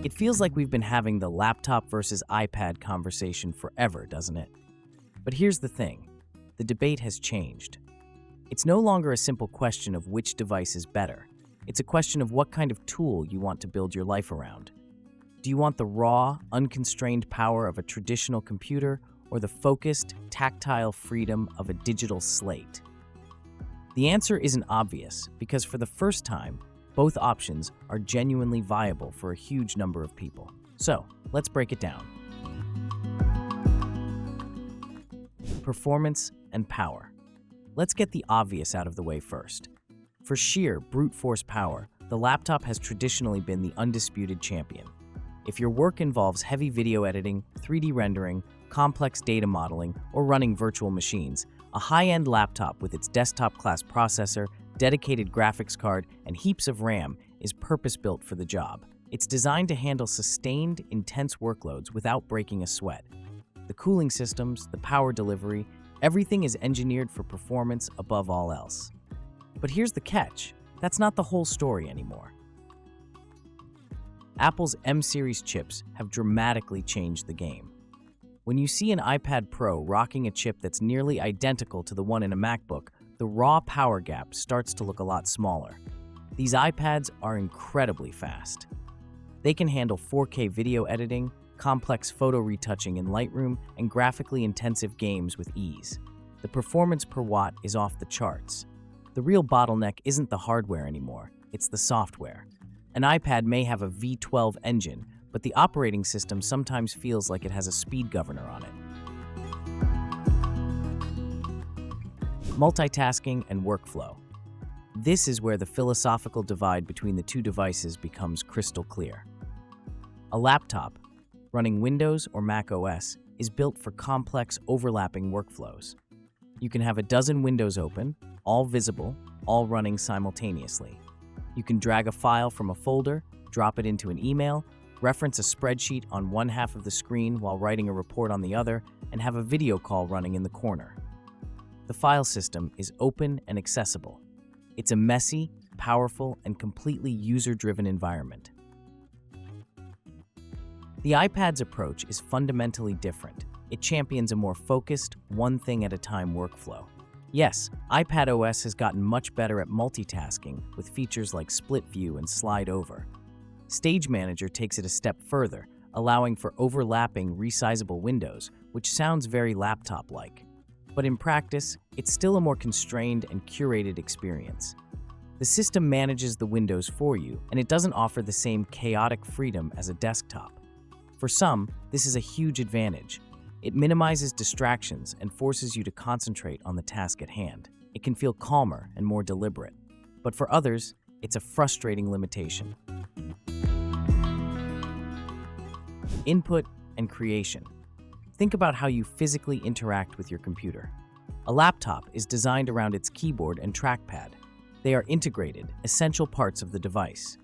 It feels like we've been having the laptop versus iPad conversation forever, doesn't it? But here's the thing. The debate has changed. It's no longer a simple question of which device is better. It's a question of what kind of tool you want to build your life around. Do you want the raw, unconstrained power of a traditional computer or the focused, tactile freedom of a digital slate? The answer isn't obvious because for the first time, both options are genuinely viable for a huge number of people. So, let's break it down. Performance and power. Let's get the obvious out of the way first. For sheer brute force power, the laptop has traditionally been the undisputed champion. If your work involves heavy video editing, 3D rendering, complex data modeling, or running virtual machines, a high-end laptop with its desktop-class processor, dedicated graphics card, and heaps of RAM is purpose-built for the job. It's designed to handle sustained, intense workloads without breaking a sweat. The cooling systems, the power delivery, everything is engineered for performance above all else. But here's the catch. That's not the whole story anymore. Apple's M-series chips have dramatically changed the game. When you see an iPad Pro rocking a chip that's nearly identical to the one in a MacBook, the raw power gap starts to look a lot smaller. These iPads are incredibly fast. They can handle 4K video editing, complex photo retouching in Lightroom, and graphically intensive games with ease. The performance per watt is off the charts. The real bottleneck isn't the hardware anymore, it's the software. An iPad may have a V12 engine, but the operating system sometimes feels like it has a speed governor on it. Multitasking and workflow. This is where the philosophical divide between the two devices becomes crystal clear. A laptop, running Windows or Mac OS, is built for complex, overlapping workflows. You can have a dozen windows open, all visible, all running simultaneously. You can drag a file from a folder, drop it into an email, reference a spreadsheet on one half of the screen while writing a report on the other, and have a video call running in the corner. The file system is open and accessible. It's a messy, powerful, and completely user-driven environment. The iPad's approach is fundamentally different. It champions a more focused, one-thing-at-a-time workflow. Yes, iPadOS has gotten much better at multitasking with features like split view and slide over. Stage Manager takes it a step further, allowing for overlapping, resizable windows, which sounds very laptop-like. But in practice, it's still a more constrained and curated experience. The system manages the windows for you, and it doesn't offer the same chaotic freedom as a desktop. For some, this is a huge advantage. It minimizes distractions and forces you to concentrate on the task at hand. It can feel calmer and more deliberate. But for others, it's a frustrating limitation. Input and creation. Think about how you physically interact with your computer. A laptop is designed around its keyboard and trackpad. They are integrated, essential parts of the device.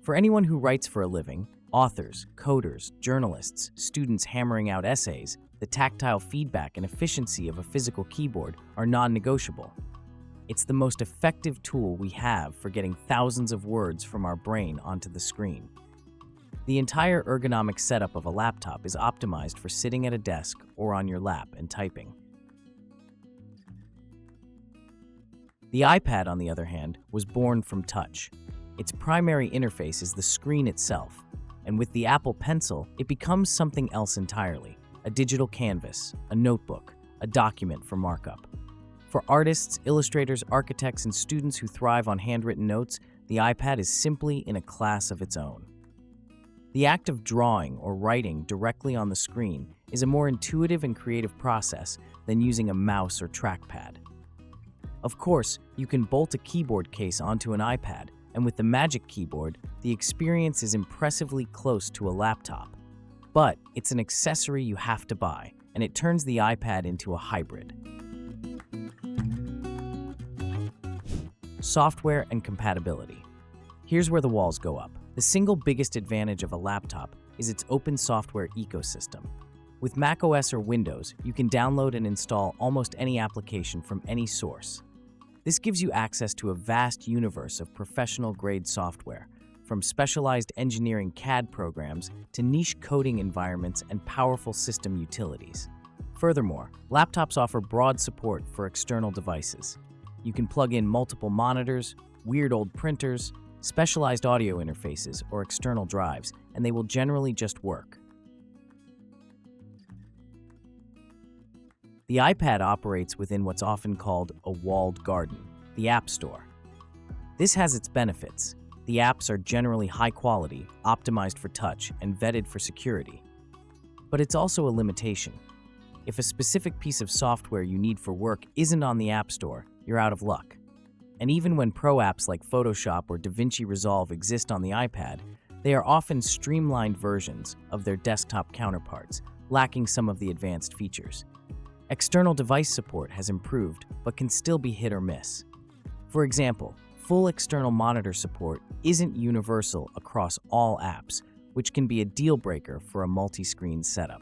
For anyone who writes for a living, authors, coders, journalists, students hammering out essays, the tactile feedback and efficiency of a physical keyboard are non-negotiable. It's the most effective tool we have for getting thousands of words from our brain onto the screen. The entire ergonomic setup of a laptop is optimized for sitting at a desk or on your lap and typing. The iPad, on the other hand, was born from touch. Its primary interface is the screen itself, and with the Apple Pencil, it becomes something else entirely: a digital canvas, a notebook, a document for markup. For artists, illustrators, architects, and students who thrive on handwritten notes, the iPad is simply in a class of its own. The act of drawing or writing directly on the screen is a more intuitive and creative process than using a mouse or trackpad. Of course, you can bolt a keyboard case onto an iPad, and with the Magic Keyboard, the experience is impressively close to a laptop. But it's an accessory you have to buy, and it turns the iPad into a hybrid. Software and compatibility. Here's where the walls go up. The single biggest advantage of a laptop is its open software ecosystem. With macOS or Windows, you can download and install almost any application from any source. This gives you access to a vast universe of professional-grade software, from specialized engineering CAD programs to niche coding environments and powerful system utilities. Furthermore, laptops offer broad support for external devices. You can plug in multiple monitors, weird old printers, specialized audio interfaces, or external drives, and they will generally just work. The iPad operates within what's often called a walled garden, the App Store. This has its benefits. The apps are generally high quality, optimized for touch, and vetted for security. But it's also a limitation. If a specific piece of software you need for work isn't on the App Store, you're out of luck. And even when pro apps like Photoshop or DaVinci Resolve exist on the iPad, they are often streamlined versions of their desktop counterparts, lacking some of the advanced features. External device support has improved, but can still be hit or miss. For example, full external monitor support isn't universal across all apps, which can be a deal breaker for a multi-screen setup.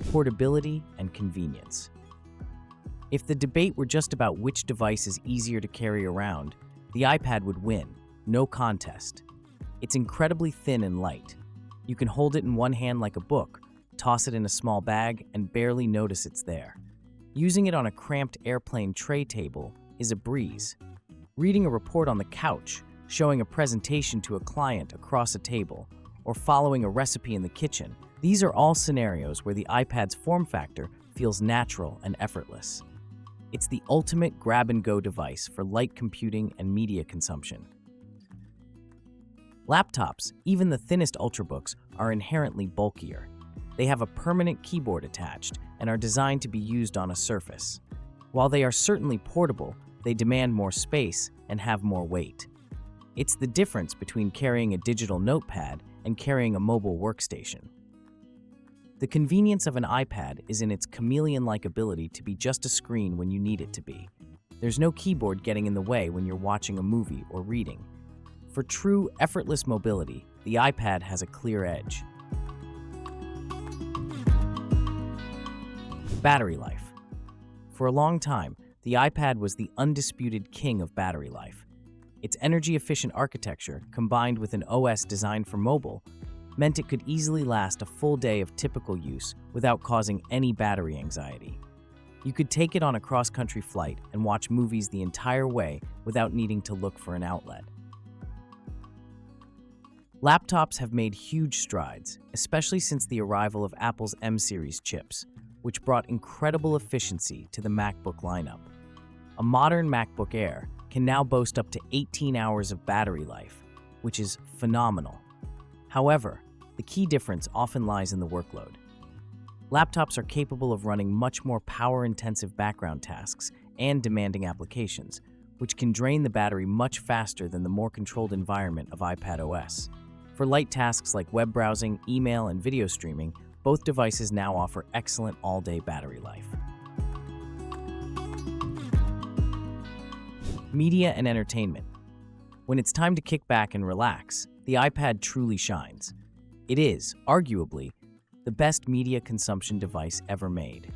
Portability and convenience. If the debate were just about which device is easier to carry around, the iPad would win, no contest. It's incredibly thin and light. You can hold it in one hand like a book, toss it in a small bag, and barely notice it's there. Using it on a cramped airplane tray table is a breeze. Reading a report on the couch, showing a presentation to a client across a table, or following a recipe in the kitchen, these are all scenarios where the iPad's form factor feels natural and effortless. It's the ultimate grab-and-go device for light computing and media consumption. Laptops, even the thinnest Ultrabooks, are inherently bulkier. They have a permanent keyboard attached and are designed to be used on a surface. While they are certainly portable, they demand more space and have more weight. It's the difference between carrying a digital notepad and carrying a mobile workstation. The convenience of an iPad is in its chameleon-like ability to be just a screen when you need it to be. There's no keyboard getting in the way when you're watching a movie or reading. For true, effortless mobility, the iPad has a clear edge. Battery life. For a long time, the iPad was the undisputed king of battery life. Its energy-efficient architecture, combined with an OS designed for mobile, meant it could easily last a full day of typical use without causing any battery anxiety. You could take it on a cross-country flight and watch movies the entire way without needing to look for an outlet. Laptops have made huge strides, especially since the arrival of Apple's M-series chips, which brought incredible efficiency to the MacBook lineup. A modern MacBook Air can now boast up to 18 hours of battery life, which is phenomenal. However, the key difference often lies in the workload. Laptops are capable of running much more power-intensive background tasks and demanding applications, which can drain the battery much faster than the more controlled environment of iPadOS. For light tasks like web browsing, email, and video streaming, both devices now offer excellent all-day battery life. Media and entertainment. When it's time to kick back and relax, the iPad truly shines. It is, arguably, the best media consumption device ever made.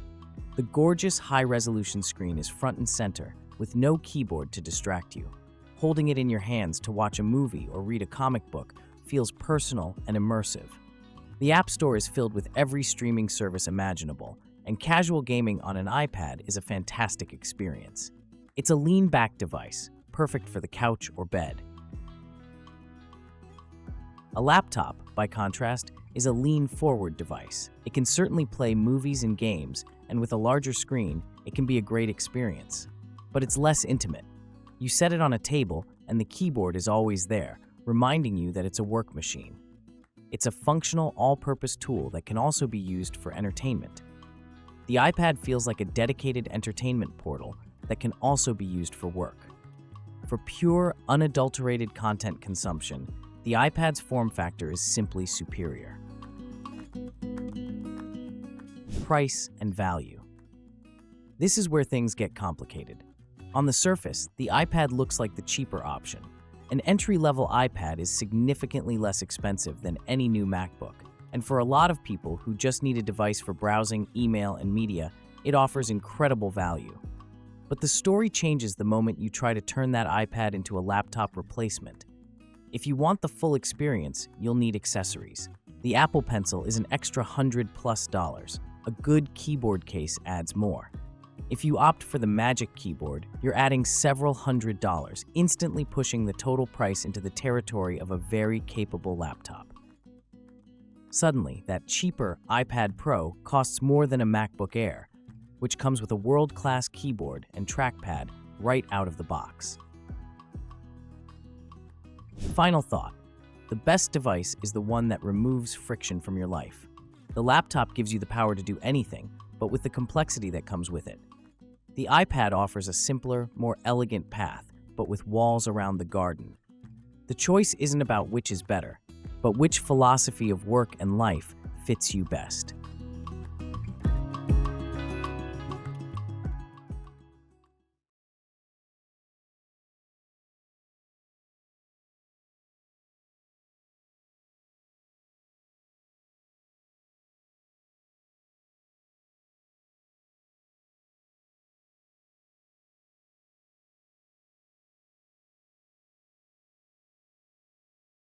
The gorgeous high-resolution screen is front and center, with no keyboard to distract you. Holding it in your hands to watch a movie or read a comic book feels personal and immersive. The App Store is filled with every streaming service imaginable, and casual gaming on an iPad is a fantastic experience. It's a lean-back device, perfect for the couch or bed. A laptop, by contrast, is a lean-forward device. It can certainly play movies and games, and with a larger screen, it can be a great experience. But it's less intimate. You set it on a table, and the keyboard is always there, reminding you that it's a work machine. It's a functional, all-purpose tool that can also be used for entertainment. The iPad feels like a dedicated entertainment portal that can also be used for work. For pure, unadulterated content consumption, the iPad's form factor is simply superior. Price and value. This is where things get complicated. On the surface, the iPad looks like the cheaper option. An entry-level iPad is significantly less expensive than any new MacBook, and for a lot of people who just need a device for browsing, email, and media, it offers incredible value. But the story changes the moment you try to turn that iPad into a laptop replacement. If you want the full experience, you'll need accessories. The Apple Pencil is an extra $100+. A good keyboard case adds more. If you opt for the Magic Keyboard, you're adding several $100s, instantly pushing the total price into the territory of a very capable laptop. Suddenly, that cheaper iPad Pro costs more than a MacBook Air, which comes with a world-class keyboard and trackpad right out of the box. Final thought. The best device is the one that removes friction from your life. The laptop gives you the power to do anything, but with the complexity that comes with it. The iPad offers a simpler, more elegant path, but with walls around the garden. The choice isn't about which is better, but which philosophy of work and life fits you best.